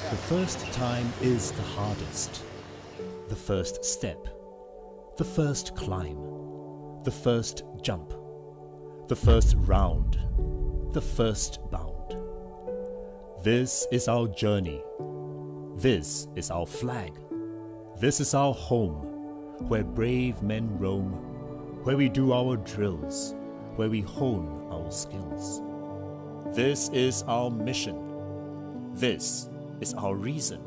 The first time is the hardest. The first step, the first climb, the first jump, the first round, the first bound. This is our journey. This is our flag. This is our home, where brave men roam, where we do our drills, where we hone our skills. This is our mission. This is our reason.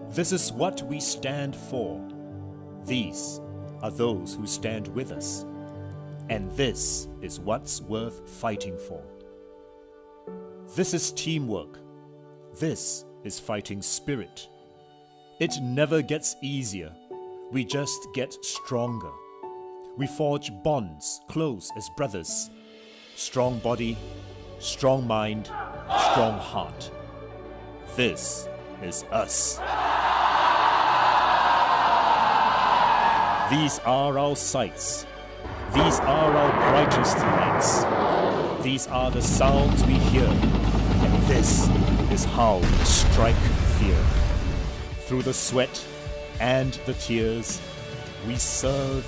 This is what we stand for. These are those who stand with us. And this is what's worth fighting for. This is teamwork. This is fighting spirit. It never gets easier. We just get stronger. We forge bonds close as brothers. Strong body, strong mind, strong heart. This is us. These are our sights. These are our brightest lights. These are the sounds we hear. And this is how we strike fear. Through the sweat and the tears, we serve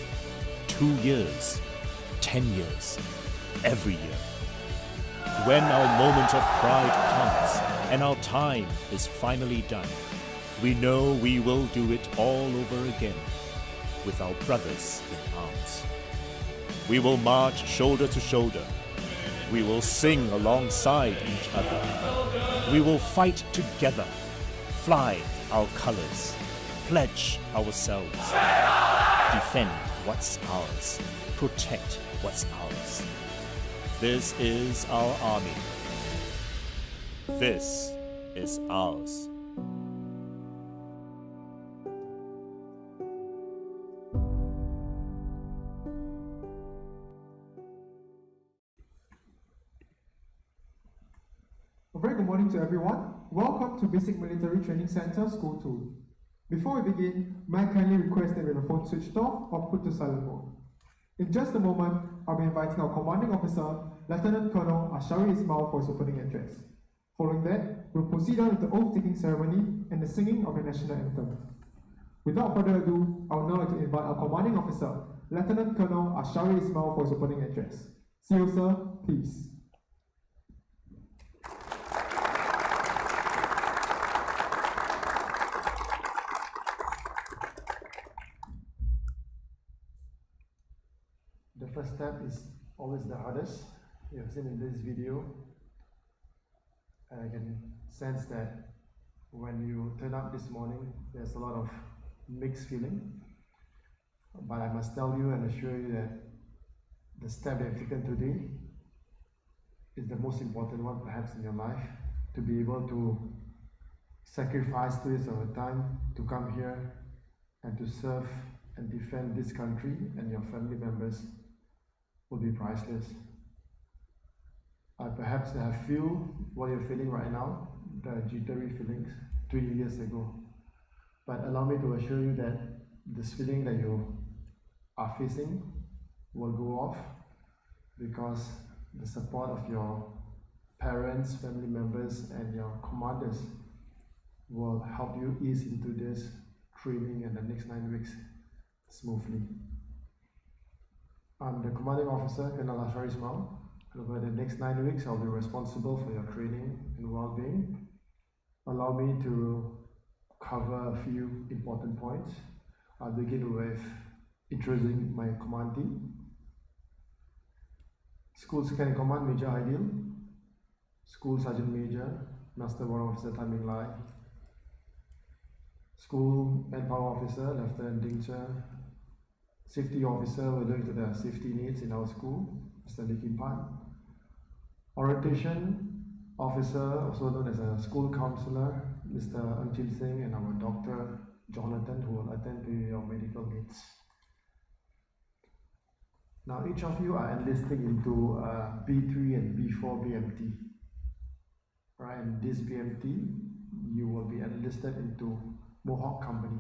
2 years, 10 years, every year. When our moment of pride comes and our time is finally done, we know we will do it all over again with our brothers in arms. We will march shoulder to shoulder. We will sing alongside each other. We will fight together, fly our colors, pledge ourselves, defend what's ours, protect what's ours. This is our army. This is ours. A very good morning to everyone. Welcome to Basic Military Training Center, School 2. Before we begin, may I kindly request that we have the phone switched off or put to silent mode. In just a moment, I'll be inviting our commanding officer, Lieutenant Colonel Ashari Ismail, for his opening address. Following that, we'll proceed on with the oath-taking ceremony and the singing of the national anthem. Without further ado, I would now like to invite our commanding officer, Lieutenant Colonel Ashari Ismail, for his opening address. See you, sir. Peace. The first step is always the hardest. You have seen in this video. I can sense that when you turn up this morning, there's a lot of mixed feeling. But I must tell you and assure you that the step that you've taken today is the most important one perhaps in your life. To be able to sacrifice 2 years of your time to come here and to serve and defend this country and your family members will be priceless. Perhaps I feel what you're feeling right now, the jittery feelings 3 years ago. But allow me to assure you that this feeling that you are facing will go off because the support of your parents, family members, and your commanders will help you ease into this training in the next 9 weeks smoothly. I'm the commanding officer, Colonel Ashari Ismail. Over the next 9 weeks, I'll be responsible for your training and well-being. Allow me to cover a few important points. I'll begin with introducing my command team. School Second in Command, Major Ideal. School Sergeant Major, Master Warrant Officer Timing Lai. School Manpower Officer, Lieutenant Ding Che. Safety Officer, we're looking to the safety needs in our school, Mr. Lee Kim Pan. Orientation Officer, also known as a school counselor, Mr. Ng Chin Sing, and our Dr. Jonathan, who will attend to your medical needs. Now, each of you are enlisting into B3 and B4 BMT. Right, in this BMT, you will be enlisted into Mohawk Company.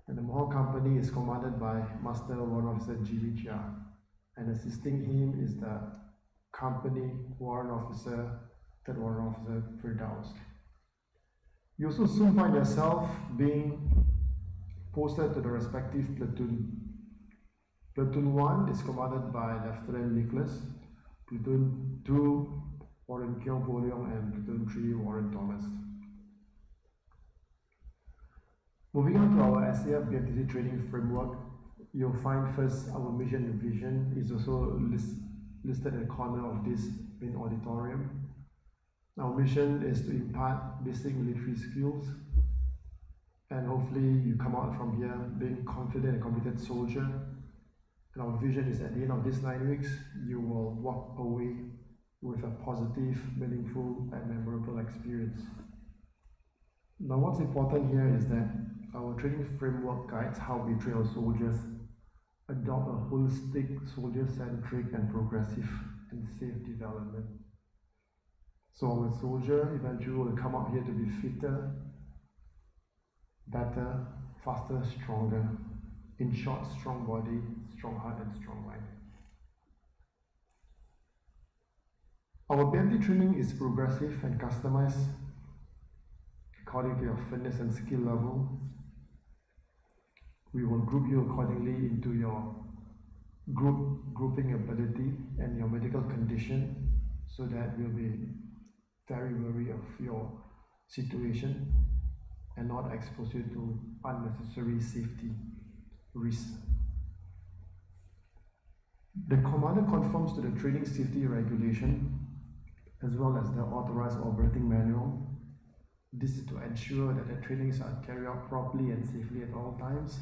And the Mohawk Company is commanded by Master Warrant Officer Jimmy Chia. And assisting him is the Company Warrant Officer, Third Warrant Officer Firdaus. You also soon find yourself being posted to the respective platoon. Platoon 1 is commanded by Lieutenant Nicholas, Platoon 2 Warren Kyo Boleong, and Platoon 3 Warren Thomas. Moving on to our SAF BMTC training framework, you'll find first our mission and vision is also listed at the corner of this main auditorium. Our mission is to impart basic military skills, and hopefully you come out from here being confident and competent soldier. And our vision is at the end of these 9 weeks, you will walk away with a positive, meaningful, and memorable experience. Now, what's important here is that our training framework guides how we train our soldiers, adopt a holistic, soldier-centric, and progressive and safe development. So our soldier eventually will come out here to be fitter, better, faster, stronger. In short, strong body, strong heart, and strong mind. Our BMT training is progressive and customized according to your fitness and skill level. We will group you accordingly into your grouping ability and your medical condition, so that we'll be very wary of your situation and not expose you to unnecessary safety risks. The commander conforms to the training safety regulation as well as the authorized operating manual. This is to ensure that the trainings are carried out properly and safely at all times.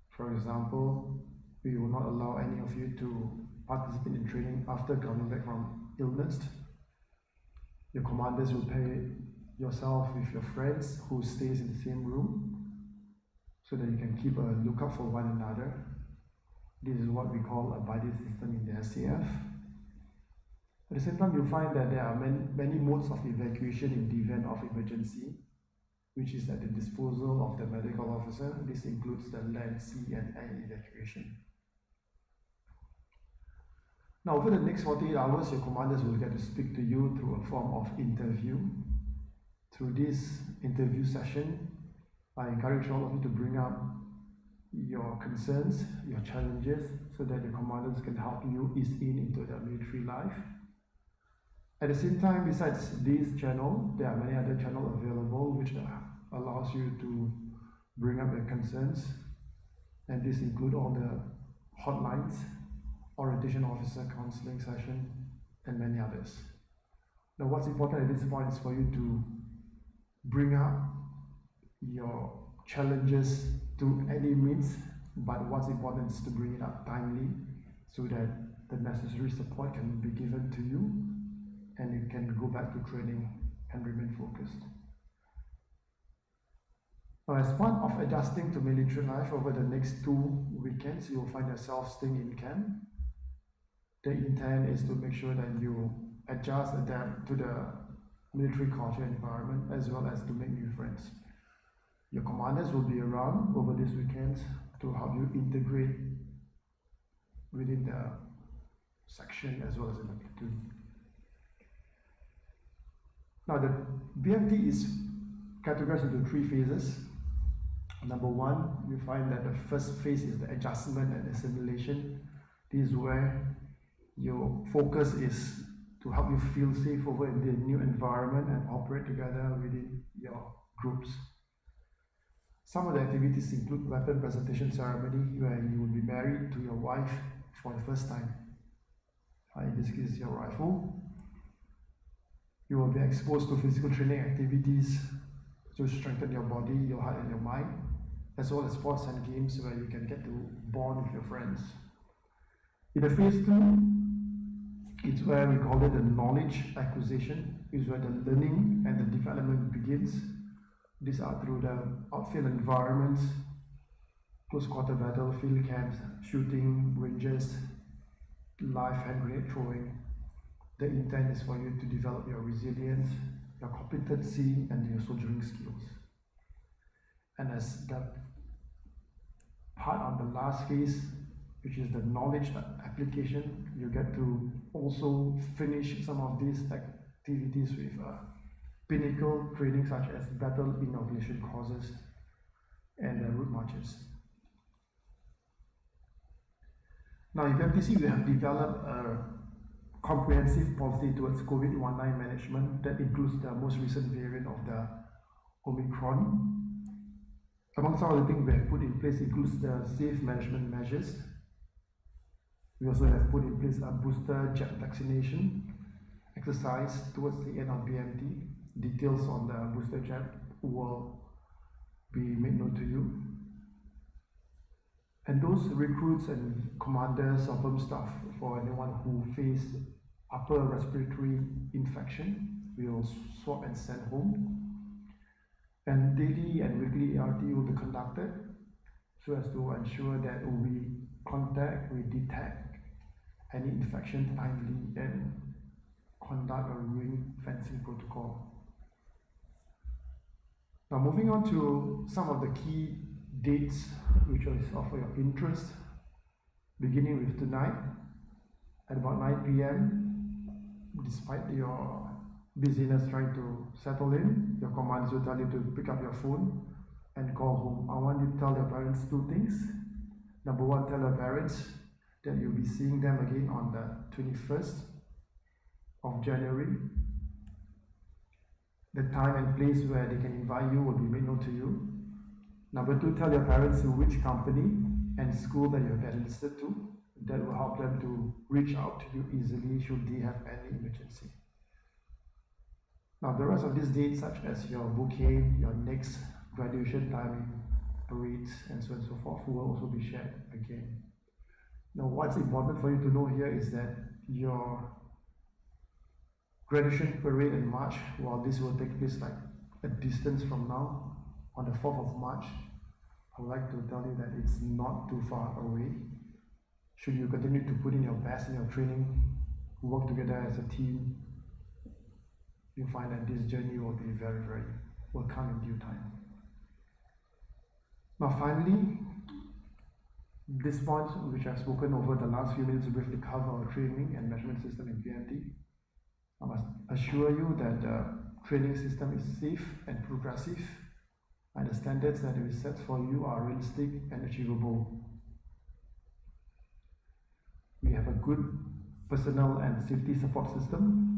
For example, we will not allow any of you to participate in training after coming back from illness. Your commanders will pair yourself with your friends who stays in the same room, so that you can keep a lookout for one another. This is what we call a buddy system in the SAF. At the same time, you'll find that there are many modes of evacuation in the event of emergency, which is at the disposal of the medical officer. This includes the land, sea, and air evacuation. Now, over the next 48 hours, your commanders will get to speak to you through a form of interview. Through this interview session, I encourage all of you to bring up your concerns, your challenges, so that the commanders can help you ease into the military life. At the same time, besides this channel, there are many other channels available which allows you to bring up your concerns, and this include all the hotlines, orientation officer counseling session, and many others. Now, what's important at this point is for you to bring up your challenges through any means, but what's important is to bring it up timely so that the necessary support can be given to you and you can go back to training and remain focused. Now, as part of adjusting to military life over the next 2 weekends, you will find yourself staying in camp. The intent is to make sure that you adjust, adapt to the military culture environment, as well as to make new friends. Your commanders will be around over these weekends to help you integrate within the section as well as in the platoon. Now, the BMT is categorized into 3 phases. Number 1, you find that the first phase is the adjustment and assimilation. This is where your focus is to help you feel safe over in the new environment and operate together within your groups. Some of the activities include weapon presentation ceremony, where you will be married to your wife for the first time. In this case, your rifle. You will be exposed to physical training activities to strengthen your body, your heart, and your mind, as well as sports and games where you can get to bond with your friends. In the phase 2, it's where we call it the knowledge acquisition. Is where the learning and the development begins. These are through the outfield environments, close quarter battlefield camps, shooting ranges, live hand grenade throwing. The intent is for you to develop your resilience, your competency, and your soldiering skills. And as the part on the last phase, which is the knowledge application, you get to also finish some of these activities with pinnacle training such as battle inoculation courses and route marches. Now in FMTC, we have developed a comprehensive policy towards COVID-19 management that includes the most recent variant of the Omicron. Among some of the things we have put in place includes the safe management measures. We also have put in place a booster jab vaccination exercise towards the end of BMT. Details on the booster jab will be made known to you. And those recruits and commanders or firm staff, for anyone who face upper respiratory infection, we will swab and send home. And daily and weekly ART will be conducted so as to ensure that we detect any infection timely and conduct a ring fencing protocol. Now moving on to some of the key dates which is of your interest, beginning with tonight at about 9 p.m. Despite your busyness trying to settle in, your commanders will tell you to pick up your phone and call home. I want you to tell your parents two things. Number one, tell your parents that you'll be seeing them again on the 21st of January. The time and place where they can invite you will be made known to you. Number two, tell your parents which company and school that you're enlisted to. That will help them to reach out to you easily should they have any emergency. Now the rest of these dates, such as your bouquet, your next graduation timing, parades, and so on and so forth, will also be shared again. Now what's important for you to know here is that your graduation parade in March, while this will take place like a distance from now, on the 4th of March, I would like to tell you that it's not too far away. Should you continue to put in your best in your training, work together as a team, you'll find that this journey will be will come in due time. Now finally, this point which I've spoken over the last few minutes to briefly cover our training and measurement system in PMT. I must assure you that the training system is safe and progressive, and the standards that we set for you are realistic and achievable. We have a good personnel and safety support system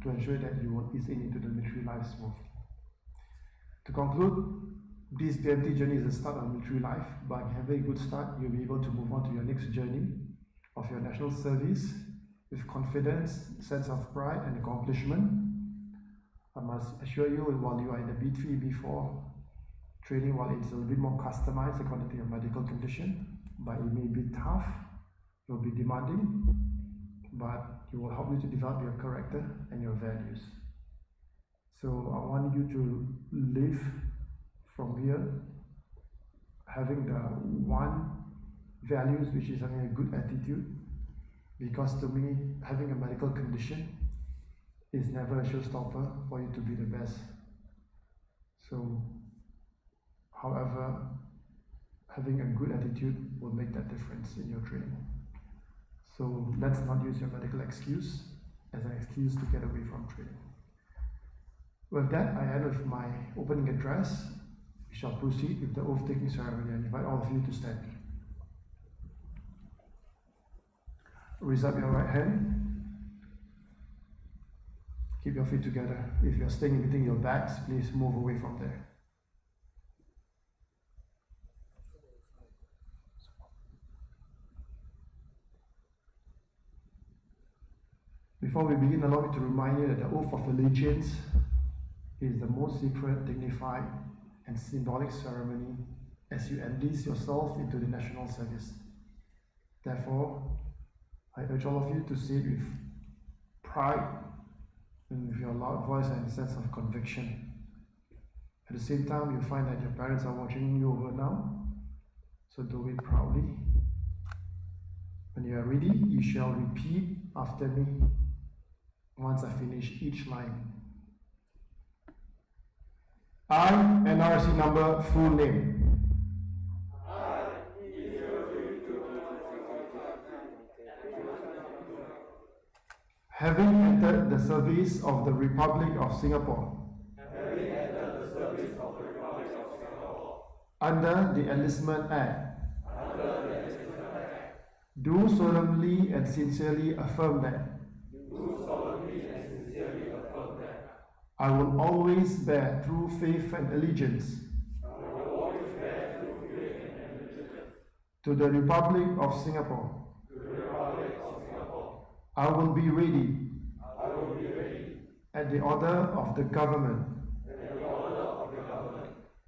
to ensure that you will ease into the military life smoothly. To conclude, this PMT journey is the start of military life. By having a good start, you'll be able to move on to your next journey of your national service with confidence, sense of pride and accomplishment. I must assure you, while you are in the B3, B4 training, while it's a little bit more customized according to your medical condition, but it may be tough, it will be demanding, but it will help you to develop your character and your values. So I want you to live from here having the one values, which is having a good attitude, because to me, having a medical condition is never a showstopper for you to be the best. So, however, having a good attitude will make that difference in your training. So let's not use your medical excuse as an excuse to get away from training. With that, I end with my opening address. We shall proceed with the oath-taking ceremony and invite all of you to stand. Raise up your right hand. Keep your feet together. If you're staying between your backs, please move away from there. Before we begin, allow me to remind you that the Oath of Allegiance is the most secret, dignified, and symbolic ceremony as you enlist yourself into the national service. Therefore, I urge all of you to say it with pride and with your loud voice and sense of conviction. At the same time, you'll find that your parents are watching you over now, so do it proudly. When you are ready, you shall repeat after me once I finish each line. I, NRC number, full name. Having entered the service of the Republic of Singapore, under the Enlistment Act, do solemnly and sincerely affirm that I will always bear true faith and allegiance to the Republic of Singapore. I will be ready at the order of the government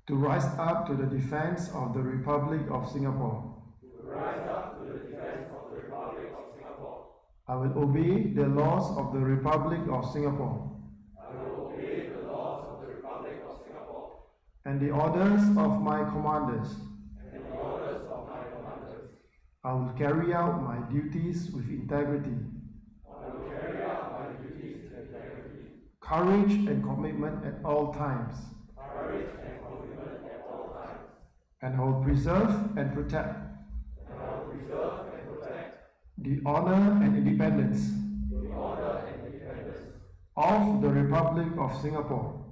to rise up to the defense of the Republic of Singapore. I will obey the laws of the Republic of Singapore and the orders of my commanders. I will carry out my duties with integrity, courage and commitment at all times, and I will preserve and protect the honor and independence of the Republic of Singapore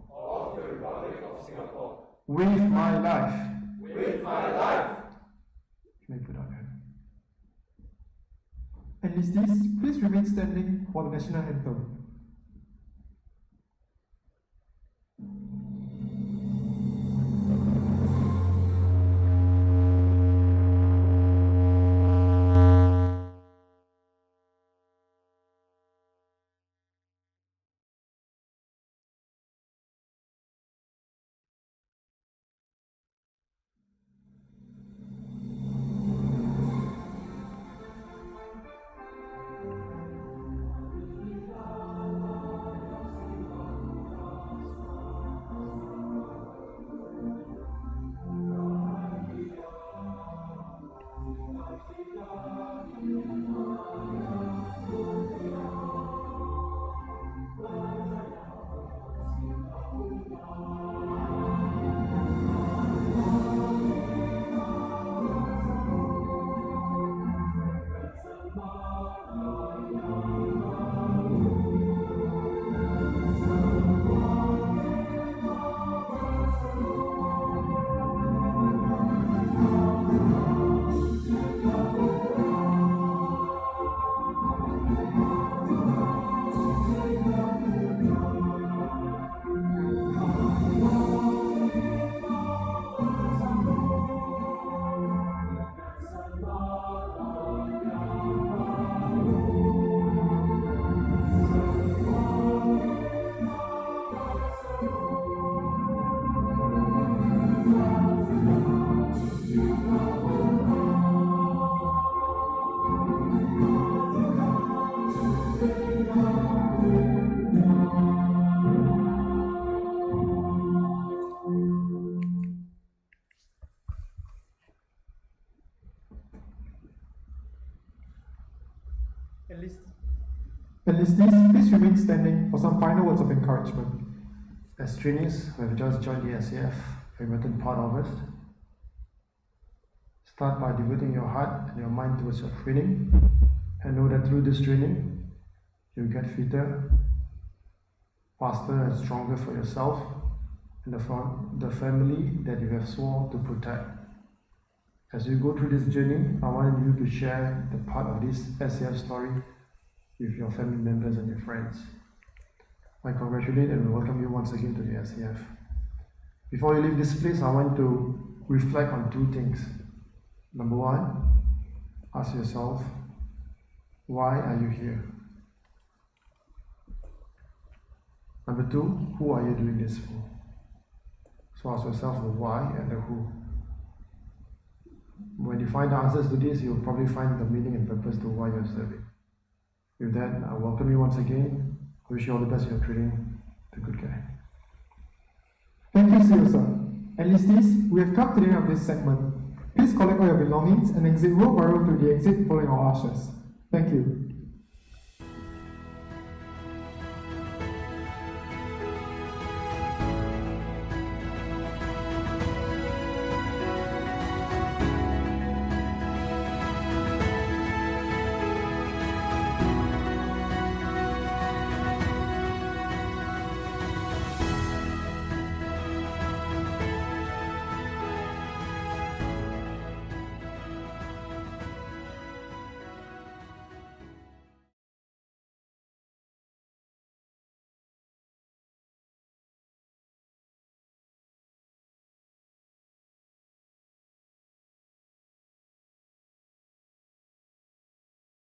with my life. You may put up hand. Enlistees, please remain standing for the national anthem. Enlistees, please remain standing for some final words of encouragement. As trainees who have just joined the SAF, a important part of it, start by devoting your heart and your mind towards your training, and know that through this training, you'll get fitter, faster and stronger for yourself and the family that you have sworn to protect. As you go through this journey, I want you to share the part of this SAF story with your family members and your friends. I congratulate and welcome you once again to the SAF. Before you leave this place, I want to reflect on two things. Number one, ask yourself, why are you here? Number two, who are you doing this for? So ask yourself the why and the who. When you find the answers to this, you'll probably find the meaning and purpose to why you're serving. With that, I welcome you once again. I wish you all the best in your training. Take good care. Thank you, Sir. Enlistees, we have come to the end of this segment. Please collect all your belongings and exit row by row to the exit following our ushers. Thank you.